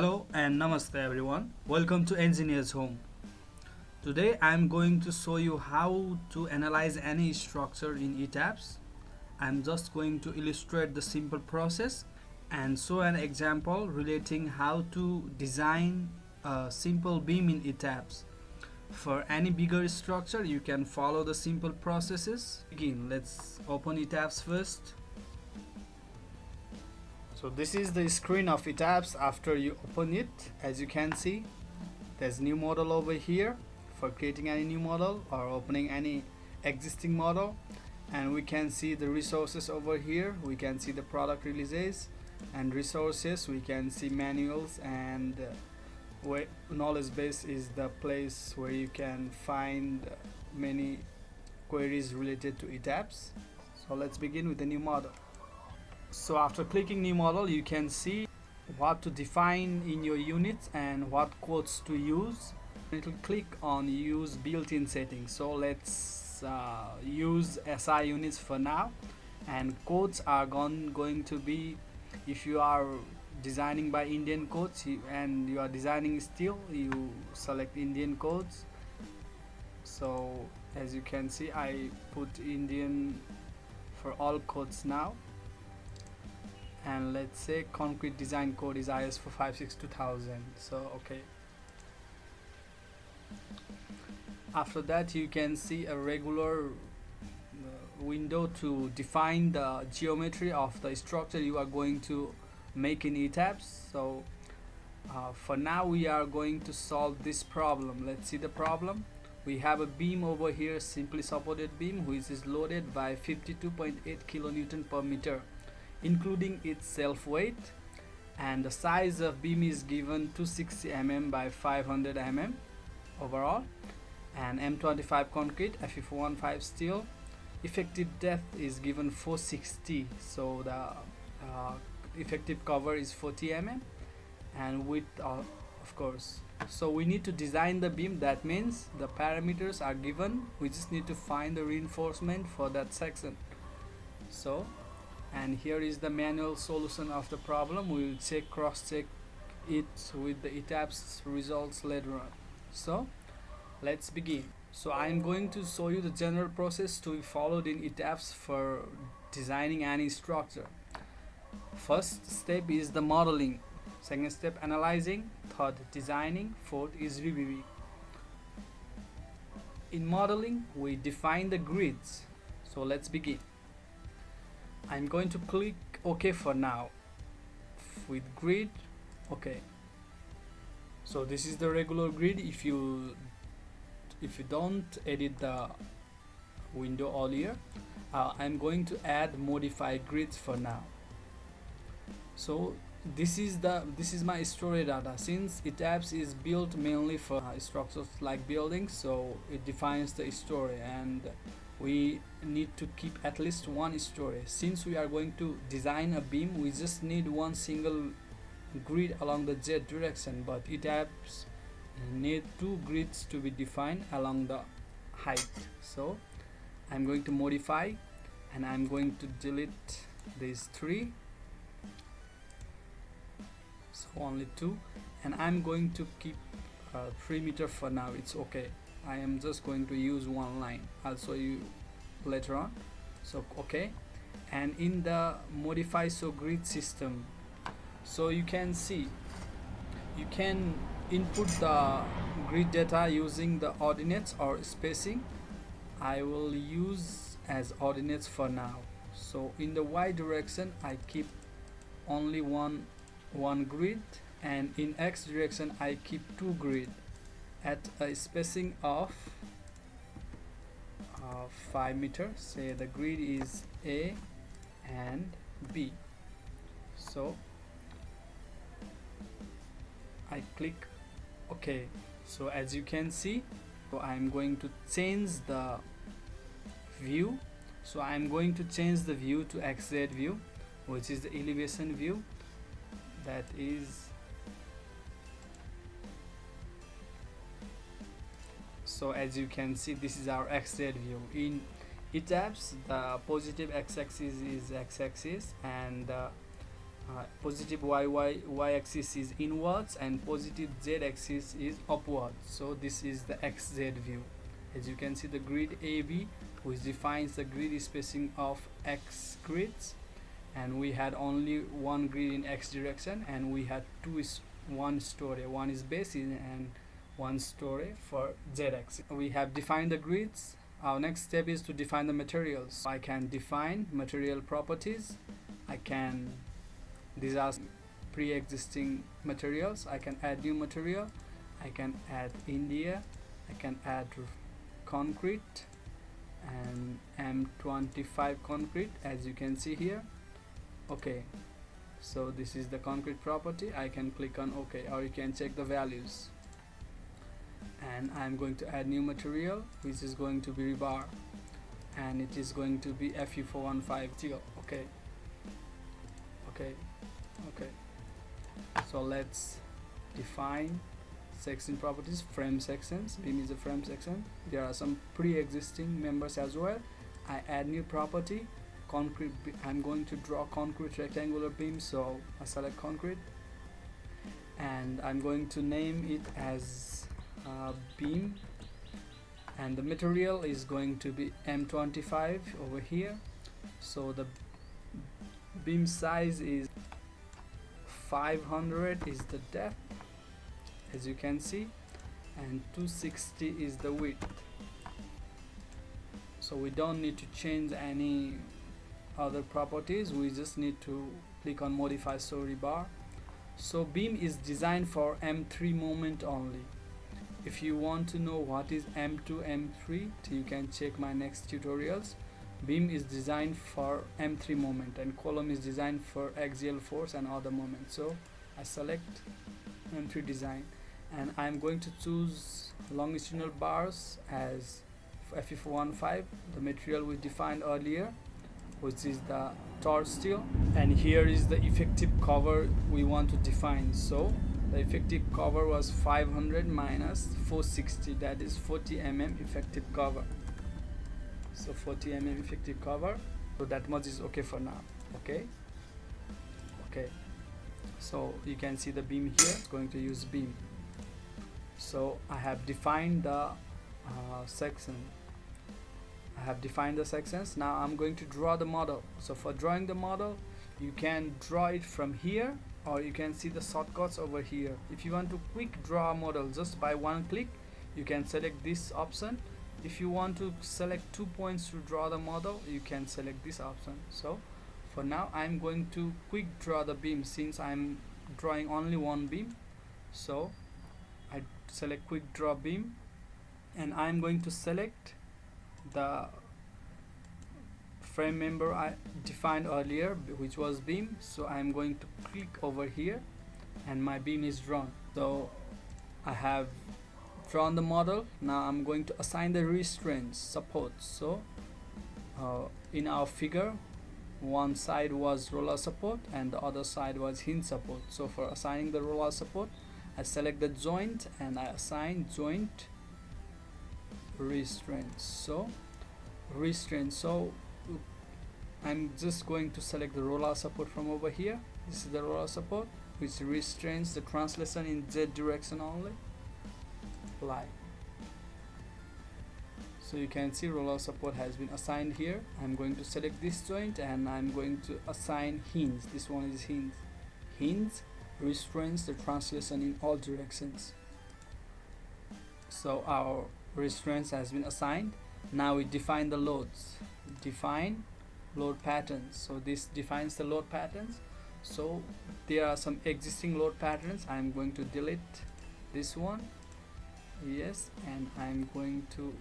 Hello and namaste everyone. Welcome to Engineer's Home. Today I am going to show you how to analyze any structure in Etabs. I am just going to illustrate the simple process and show an example relating how to design a simple beam in Etabs. For any bigger structure you can follow the simple processes. Let's open Etabs first. So this is the screen of Etabs after you open it. As you can see, there's new model over here for creating any new model or opening any existing model, and we can see the resources over here. We can see the product releases and resources. We can see manuals, and knowledge base is the place where you can find many queries related to Etabs. So let's begin with the new model. So after clicking new model, you can see what to define in your units and what codes to use. It will click on use built-in settings. So let's use SI units for now, and codes are going to be, if you are designing by Indian codes and you are designing steel, you select Indian codes. So as you can see, I put Indian for all codes now. And let's say concrete design code is IS 456-2000. So okay, after that you can see a regular window to define the geometry of the structure you are going to make in Etabs. So for now we are going to solve this problem. Let's see the problem. We have a beam over here, simply supported beam, which is loaded by 52.8 kilonewton per meter, including its self weight, and the size of beam is given 260 mm by 500 mm overall, and M25 concrete, Fe415 steel. Effective depth is given 460, so the effective cover is 40 mm, and width of course. So we need to design the beam. That means the parameters are given, we just need to find the reinforcement for that section. So, and here is the manual solution of the problem. We will cross-check it with the Etabs results later on. So let's begin. So I am going to show you the general process to be followed in Etabs for designing any structure. First step is the modeling, second step analyzing, third designing, fourth is reviewing. In modeling we define the grids. So let's begin. I'm going to click OK for now. With grid, okay. So this is the regular grid. If you don't edit the window earlier, I'm going to add modified grids for now. So this is my story data. Since Etabs is built mainly for structures like buildings, so it defines the story, and we need to keep at least one story. Since we are going to design a beam, we just need one single grid along the Z direction, but Etabs need two grids to be defined along the height. So I'm going to modify, and I'm going to delete these three, so only two, and I'm going to keep 3 meter for now. It's okay. I am just going to use one line. I'll show you later on. So okay, and in the modify so grid system, so you can see you can input the grid data using the ordinates or spacing. I will use as ordinates for now. So in the Y direction I keep only one grid, and in X direction I keep two grid at a spacing of 5 meters. Say the grid is A and B. So I click OK. So as you can see, so I'm going to change the view. So I'm going to change the view to XZ view, which is the elevation view. That is, so as you can see, this is our XZ view. In Etabs, the positive x-axis is x-axis, and positive y axis is inwards and positive z axis is upwards. So this is the xz view. As you can see, the grid AB, which defines the grid spacing of x grids, and we had only one grid in x direction, and we had one story, one is base and one story for z axis. We have defined the grids. Our next step is to define the materials. I can define material properties. These are pre-existing materials. I can add new material. I can add India. I can add concrete and M25 concrete, as you can see here. Okay, so this is the concrete property. I can click on OK, or you can check the values. And I'm going to add new material, which is going to be rebar, and it is going to be Fe415 steel. Okay. So let's define section properties. Frame sections. Beam is a frame section. There are some pre-existing members as well. I add new property, concrete. I'm going to draw concrete rectangular beam, so I select concrete, and I'm going to name it as beam, and the material is going to be M25 over here. So the beam size is 500 is the depth, as you can see, and 260 is the width. So we don't need to change any other properties. We just need to click on modify story bar. So beam is designed for M3 moment only. If you want to know what is M2, M3, you can check my next tutorials. Beam is designed for M3 moment, and column is designed for axial force and other moments. So I select M3 design, and I'm going to choose longitudinal bars as Fe415, the material we defined earlier, which is the torch steel. And here is the effective cover we want to define. So the effective cover was 500 minus 460, that is 40 mm effective cover. So 40 mm effective cover, so that much is okay for now. Okay, so you can see the beam here. It's going to use beam. So I have defined the section. I have defined the sections. Now I'm going to draw the model. So for drawing the model, you can draw it from here, or you can see the shortcuts over here. If you want to quick draw a model just by one click, you can select this option. If you want to select 2 points to draw the model, you can select this option. So for now I'm going to quick draw the beam, since I'm drawing only one beam. So I select quick draw beam, and I'm going to select the frame member I defined earlier, which was beam. So I'm going to click over here, and my beam is drawn. So I have drawn the model. Now I'm going to assign the restraints, supports. So in our figure, one side was roller support and the other side was hinge support. So for assigning the roller support, I select the joint and I assign joint restraints. So restraints. So I'm just going to select the roller support from over here. This is the roller support, which restrains the translation in Z direction only. Apply. So you can see roller support has been assigned here. I'm going to select this joint and I'm going to assign hinge. This one is hinge. Hinge restrains the translation in all directions. So our restraints has been assigned. Now we define the loads. Define load patterns. So this defines the load patterns. So there are some existing load patterns. I'm going to delete this one. Yes, and I'm going to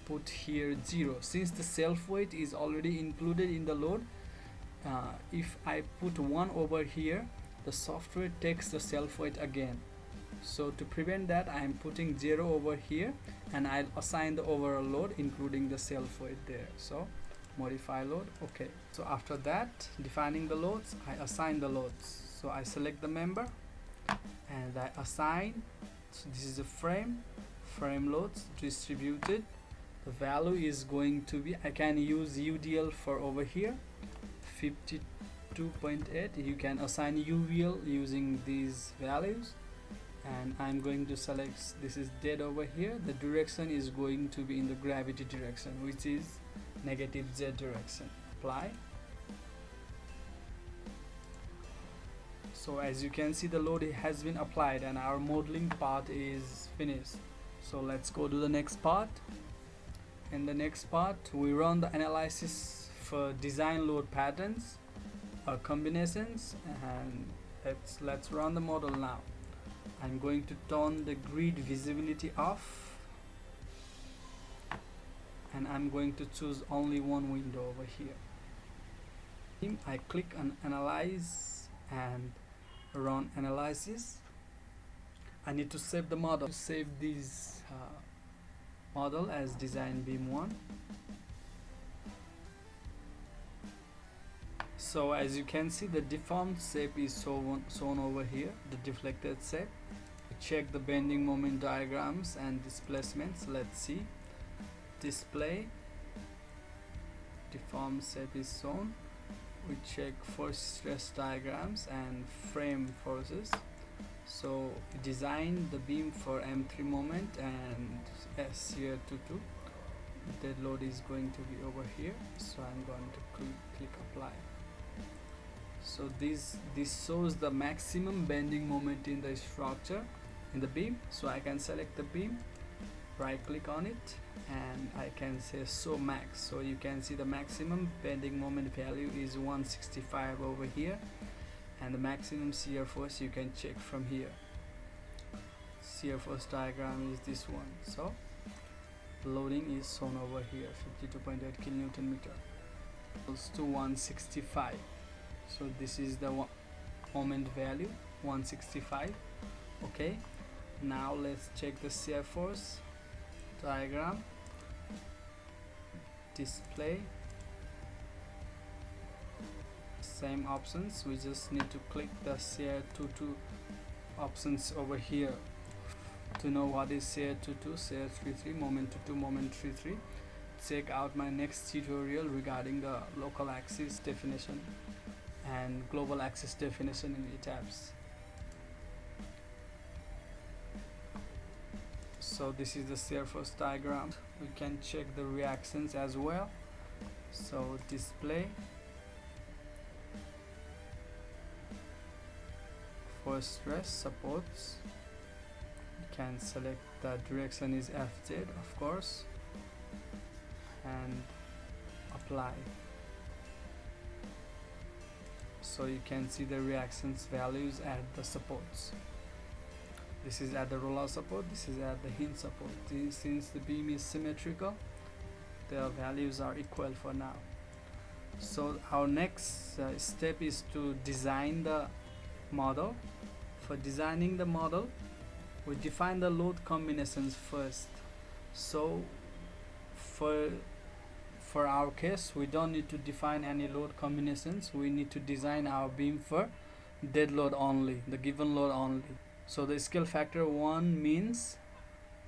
put here 0, since the self weight is already included in the load. If I put 1 over here, the software takes the self weight again. So to prevent that, I'm putting 0 over here, and I'll assign the overall load including the self weight there. So modify load. Okay, so after that, defining the loads, I assign the loads. So I select the member and I assign. So this is a frame loads distributed. The value is going to be, I can use UDL for over here, 52.8. You can assign UVL using these values, and I'm going to select this is dead over here. The direction is going to be in the gravity direction, which is negative Z direction. Apply. So as you can see, the load has been applied and our modeling part is finished. So let's go to the next part. In the next part, we run the analysis for design load patterns or combinations, and let's run the model now. I'm going to turn the grid visibility off, and I'm going to choose only one window over here. I click on analyze and run analysis. I need to save the model. Save this model as design Beam1. So as you can see, the deformed shape is shown over here, the deflected shape. Check the bending moment diagrams and displacements. Let's see. Display, deformed shape is shown. We check force stress diagrams and frame forces. So design the beam for M3 moment and SCR22. Dead load is going to be over here, so I'm going to click apply. So this shows the maximum bending moment in the structure, in the beam. So I can select the beam, right click on it, and I can say show max. So you can see the maximum bending moment value is 165 over here, and the maximum shear force you can check from here. Shear force diagram is this one. So loading is shown over here, 52.8 kilonewton meter equals to 165. So this is the moment value, 165. Okay, now let's check the shear force diagram. Display, same options. We just need to click the SCR22 options over here to know what is SCR22, SCR33, moment 22, moment 33. Check out my next tutorial regarding the local axis definition and global axis definition in Etabs. So this is the shear force diagram. We can check the reactions as well. So display, force stress, supports. You can select the direction is FZ, of course, and apply. So you can see the reactions values at the supports. This is at the roller support, this is at the hinge support. Since the beam is symmetrical, the values are equal for now. So our next step is to design the model. For designing the model, we define the load combinations first. So for our case, we don't need to define any load combinations. We need to design our beam for dead load only, the given load only. So the scale factor 1 means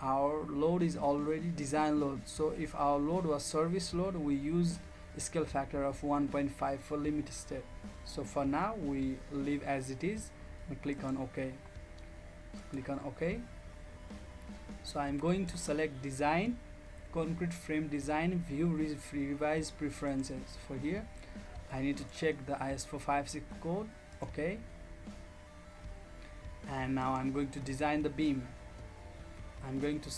our load is already design load. So if our load was service load, we use a scale factor of 1.5 for limit step. So for now, we leave as it is and click on OK. Click on OK. So I'm going to select design, concrete frame design, view revise preferences. For here, I need to check the IS456 code. OK. And now I'm going to design the beam. I'm going to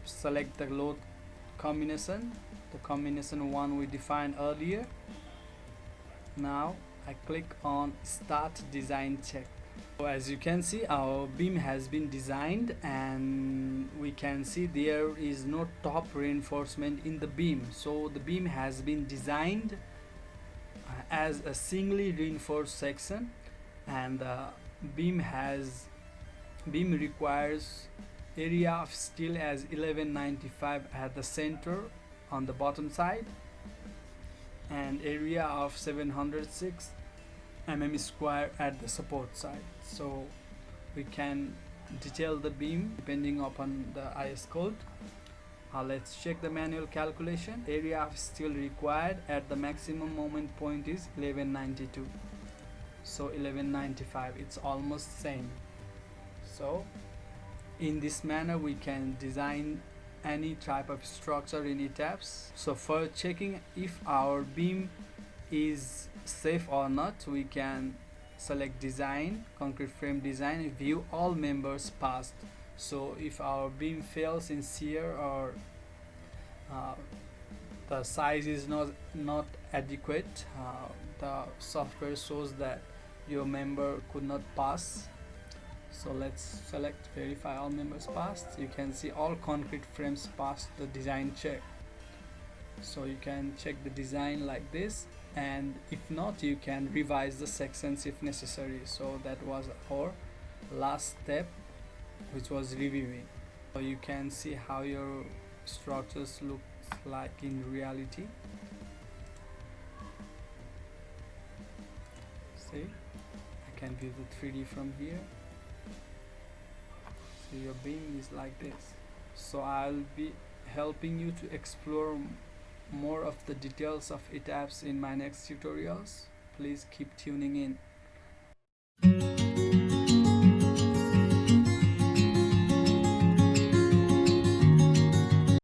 select the load combination, the combination 1 we defined earlier. Now I click on start design check. So as you can see, our beam has been designed, and we can see there is no top reinforcement in the beam. So the beam has been designed as a singly reinforced section, and the beam requires area of steel as 1195 at the center on the bottom side, and area of 706 mm square at the support side. So we can detail the beam depending upon the IS code. Let's check the manual calculation. Area of steel required at the maximum moment point is 1192. So 1195, it's almost same. So in this manner we can design any type of structure in Etabs. So for checking if our beam is safe or not, we can select design, concrete frame design, view all members passed. So if our beam fails in shear, or uh, the size is not adequate, the software shows that your member could not pass. So let's select verify all members passed. You can see all concrete frames passed the design check. So you can check the design like this, and if not, you can revise the sections if necessary. So that was our last step, which was reviewing. So you can see how your structures look like in reality. See, I can view the 3D from here. So your beam is like this. So I'll be helping you to explore more of the details of Etabs in my next tutorials. Please keep tuning in.